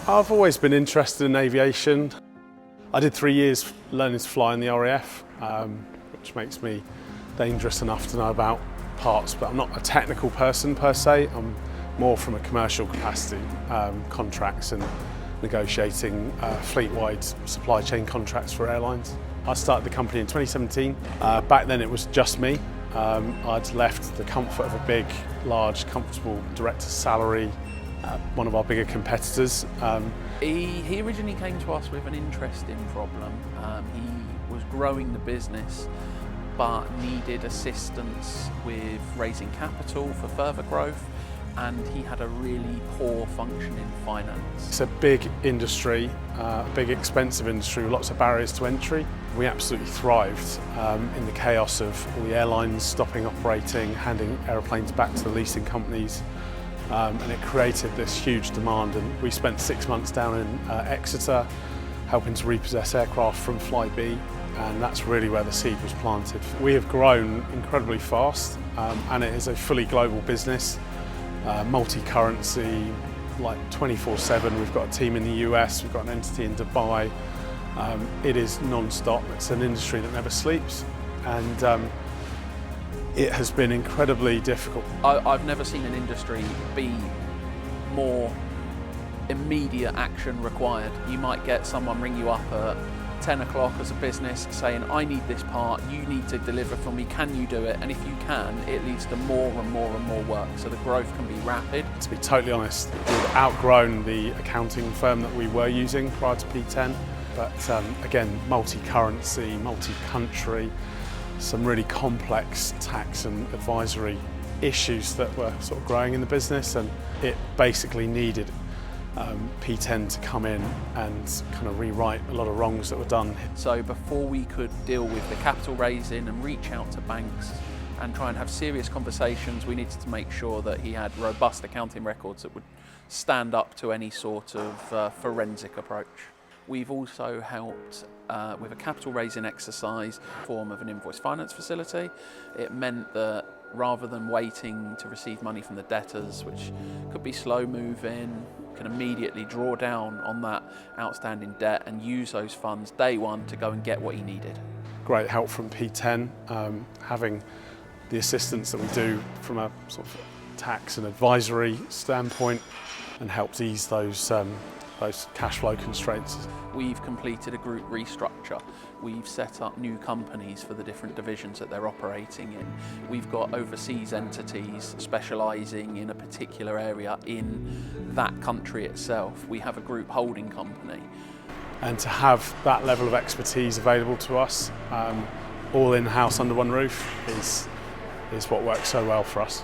I've always been interested in aviation. I did 3 years learning to fly in the RAF, which makes me dangerous enough to know about parts, but I'm not a technical person per se. I'm more from a commercial capacity, contracts and negotiating fleet-wide supply chain contracts for airlines. I started the company in 2017. Back then it was just me. I'd left the comfort of a big, large, comfortable director's salary, one of our bigger competitors. He originally came to us with an interesting problem. He was growing the business but needed assistance with raising capital for further growth, and he had a really poor functioning finance. It's a big industry, a big expensive industry with lots of barriers to entry. We absolutely thrived in the chaos of all the airlines stopping operating, handing aeroplanes back to the leasing companies, and it created this huge demand. And we spent 6 months down in Exeter helping to repossess aircraft from Flybe, and that's really where the seed was planted. We have grown incredibly fast, and it is a fully global business. Multi-currency, like 24/7. We've got a team in the US, we've got an entity in Dubai. It is non-stop. It's an industry that never sleeps, and it has been incredibly difficult. I've never seen an industry be more immediate action required. You might get someone ring you up at 10 o'clock as a business saying, I need this part, you need to deliver for me, can you do it? And if you can, it leads to more and more and more work, so the growth can be rapid. To be totally honest, we've outgrown the accounting firm that we were using prior to P10, but again, multi-currency, multi-country, some really complex tax and advisory issues that were sort of growing in the business, and it basically needed P10 to come in and kind of rewrite a lot of wrongs that were done. So before we could deal with the capital raising and reach out to banks and try and have serious conversations, we needed to make sure that he had robust accounting records that would stand up to any sort of forensic approach. We've also helped with a capital raising exercise in the form of an invoice finance facility. It meant that rather than waiting to receive money from the debtors, which could be slow moving, can immediately draw down on that outstanding debt and use those funds day one to go and get what he needed. Great help from P10, having the assistance that we do from a sort of tax and advisory standpoint, and helped ease those cash flow constraints. We've completed a group restructure. We've set up new companies for the different divisions that they're operating in. We've got overseas entities specialising in a particular area in that country itself. We have a group holding company. And to have that level of expertise available to us, all in-house under one roof, is what works so well for us.